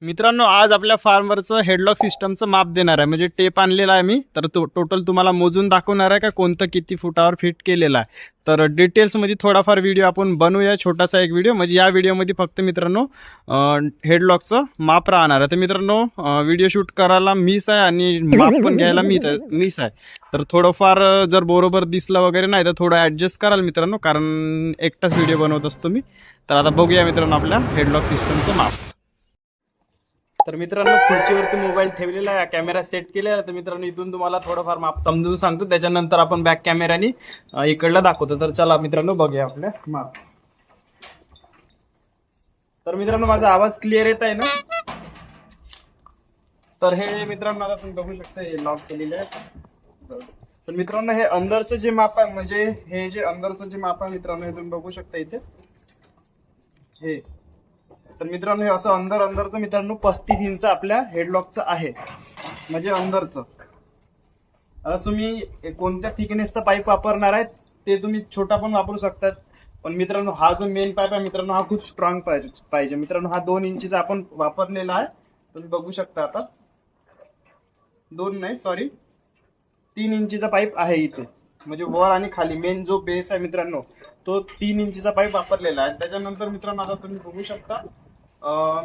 मित्रांनो, आज आपल्या फार्मवरचं हेडलॉक सिस्टमचं माप देणार आहे. म्हणजे टेप आणलेला आहे मी, तर टोटल तुम्हाला मोजून दाखवणार आहे का कोणतं किती फुटावर फिट केलेलं आहे. तर डिटेल्समध्ये थोडाफार व्हिडिओ आपण बनवूया, छोटासा एक व्हिडिओ. म्हणजे या व्हिडिओमध्ये फक्त मित्रांनो हेडलॉकचं माप राहणार आहे. तर मित्रांनो, व्हिडिओ शूट करायला मीच आहे आणि माप पण घ्यायला मीच आहे. तर थोडंफार जर बरोबर दिसलं वगैरे नाही तर थोडं ॲडजस्ट कराल मित्रांनो, कारण एकटाच व्हिडिओ बनवत असतो मी. तर आता बघूया मित्रांनो आपल्या हेडलॉक सिस्टमचं माप. तर मित्रांनो, खुर्चीवरती मोबाईल ठेवलेला आहे, कॅमेरा सेट केलेला आहे. तर मित्रांनो, इथून तुम्हाला थोडंफार माप समजून सांगतो, त्याच्यानंतर आपण बॅक कॅमेराने इकडला दाखवतो. तर चला मित्रांनो, बघूया आपल्या माप. तर मित्रांनो, माझा आवाज क्लिअर येत आहे ना? तर हे मित्रांनो, आता तुम्ही बघू शकता, हे लॉक केलेले आहे. तर मित्रांनो, हे अंदरचं जे माप आहे, म्हणजे हे जे अंदरचं जे माप आहे मित्रांनो, हे तुम्ही बघू शकता इथे हे. तर मित्रांनो, हे असं अंदरचं मित्रांनो 35 इंच आपल्या हेडलॉकचं आहे, म्हणजे अंदरचं. आता तुम्ही कोणत्या थिकनेसचा पाईप वापरणार आहे ते तुम्ही छोटा पण वापरू शकतात. पण मित्रांनो, हा जो मेन पाईप आहे मित्रांनो, हा खूप स्ट्रॉंग पाहिजे. मित्रांनो, हा 2 इंचीचा आपण वापरलेला आहे. तुम्ही बघू शकता, आता 2 नाही, सॉरी 3 इंचीचा पाईप आहे इथे. म्हणजे वर आणि खाली मेन जो बेस आहे मित्रांनो, तो 3 इंचीचा पाईप वापरलेला आहे. त्याच्यानंतर मित्रांनो, आता तुम्ही बघू शकता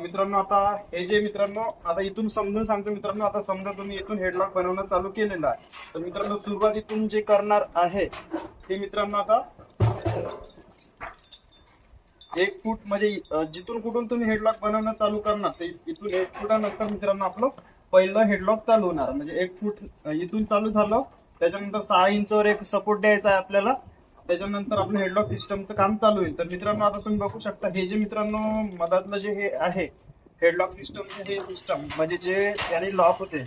मित्रांनो, आता हे जे मित्रांनो, आता इथून समजून सांगतो मित्रांनो. आता समजा तुम्ही इथून हेडलॉक बनवणं चालू केलेलं आहे, तर मित्रांनो सुरुवातीतून जे करणार आहे ते मित्रांनो, आता 1 फूट, म्हणजे जिथून कुठून तुम्ही हेडलॉक बनवणं चालू करणार ते इथून 1 फुटानंतर मित्रांनो आपलं पहिलं हेडलॉक चालू होणार. म्हणजे 1 फूट इथून चालू झालं, त्याच्यानंतर 6 इंचवर एक सपोर्ट द्यायचा आहे आपल्याला. त्याच्यानंतर आपलं हेडलॉक सिस्टमचं काम चालू होईल. तर मित्रांनो, आता तुम्ही बघू शकता, हे जे मित्रांनो मधातलं जे हे आहे हेडलॉक सिस्टमचे, हे सिस्टम म्हणजे जे याने लॉक होते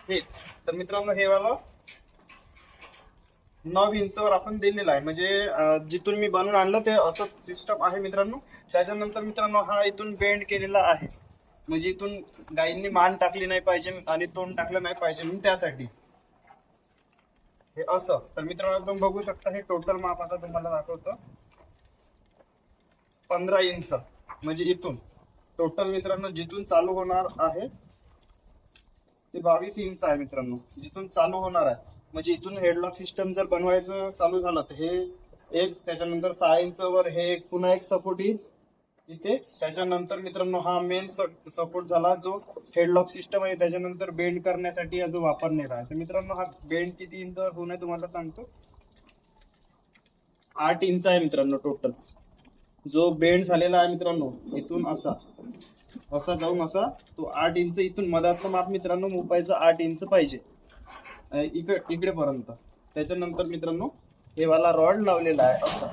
हे. तर मित्रांनो, हे वाला 9 इंचवर आपण दिलेला आहे. म्हणजे जिथून मी बनवून आणलं ते असं सिस्टम आहे मित्रांनो. त्याच्यानंतर मित्रांनो, हा इथून बेंड केलेला आहे, म्हणजे इथून गायींनी मान टाकली नाही पाहिजे आणि तोंड टाकलं नाही पाहिजे, म्हणून त्यासाठी हे असं. तर मित्रांनो, तुम्ही बघू शकता, हे टोटल माप आता तुम्हाला दाखवतो. 15 इंच, म्हणजे इथून टोटल मित्रांनो जिथून चालू होणार आहे ते 22 इंच आहे मित्रांनो, जिथून चालू होणार आहे. म्हणजे इथून हेडलॉक सिस्टम जर बनवायचं चालू झालं तर हे एक, त्याच्यानंतर 6 इंच वर हे पुन्हा एक सपोर्ट येईल इथे. त्याच्यानंतर मित्रांनो, हा मेन सपोर्ट झाला जो हेडलॉक सिस्टम आहे. त्याच्यानंतर बेंड करण्यासाठी जो वापरण्यात आहे. तर मित्रांनो, हा बेंड किती इंच होणार तुम्हाला सांगतो. 8 इंच आहे मित्रांनो टोटल जो बेंड झालेला आहे मित्रांनो. इथून असा जाऊन असा तो 8 इंच, इथून मधातलं माप मित्रांनो मोपायचं 8 इंच पाहिजे इकडे पर्यंत. त्याच्यानंतर मित्रांनो, हे वाला रॉड लावलेला आहे असा.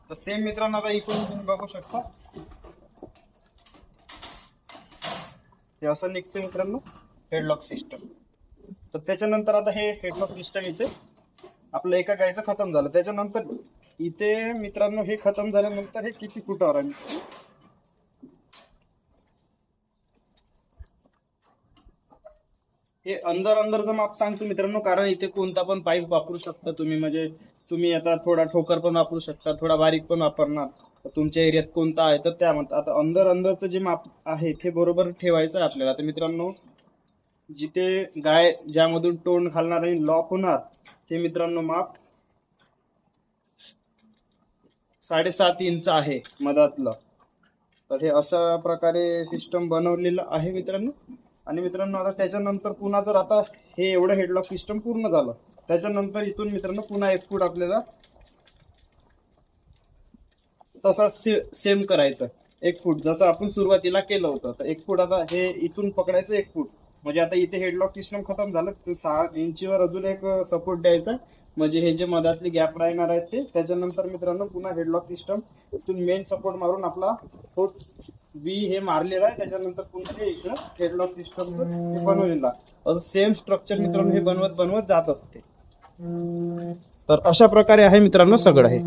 तर सेम मित्रांनो, आता इकडून तुम्ही बघू शकता, हे असं निघते मित्रांनो हेडलॉक सिस्टम. तर त्याच्यानंतर आता हे हेडलॉक सिस्टम इथे आपलं एका गायचं खतम झालं. त्याच्यानंतर इथे मित्रांनो, हे खतम झाल्यानंतर हे किती फुटावर आहे, हे अंदरचं माप सांगतो मित्रांनो. कारण इथे कोणता पण पाईप वापरू शकता तुम्ही. म्हणजे तुम्ही आता थोडा ठोकर पण वापरू शकता, थोडा बारीक पण वापरणार. तुमच्या एरियात कोणता आहे तर त्या म्हणतात. आता अंदरचं जे माप आहे ते बरोबर ठेवायचं आहे आपल्याला. तर मित्रांनो, जिथे गाय ज्यामधून तोंड घालणार आणि लॉक होणार ते मित्रांनो माप 7.5 इंच आहे मधातलं. तर हे अशा प्रकारे सिस्टम बनवलेलं आहे मित्रांनो. आणि मित्रांनो, आता त्याच्यानंतर पुन्हा जर आता हे एवढं हेडलॉक सिस्टम पूर्ण झालं, त्याच्यानंतर इथून मित्रांनो पुन्हा 1 फूट आपल्याला तसा सेम करायचं. 1 फूट जसं आपण सुरुवातीला केलं होतं. तर 1 फूट आता हे इथून पकडायचं 1 फूट. म्हणजे आता इथे हेडलॉक सिस्टम खतम झालं, तर 6 इंचीवर अजून एक सपोर्ट द्यायचा. म्हणजे हे जे मधातले गॅप राहणार आहेत ते. त्याच्यानंतर मित्रांनो, पुन्हा हेडलॉक सिस्टम इथून मेन सपोर्ट मारून आपला तोच बी हे मारलेला आहे. त्याच्यानंतर पुन्हा हे इकडं हेडलॉक सिस्टम बनवलेला. सेम स्ट्रक्चर मित्रांनो हे बनवत जात असते. तर अशा प्रकारे आहे मित्रांनो सगळं हे.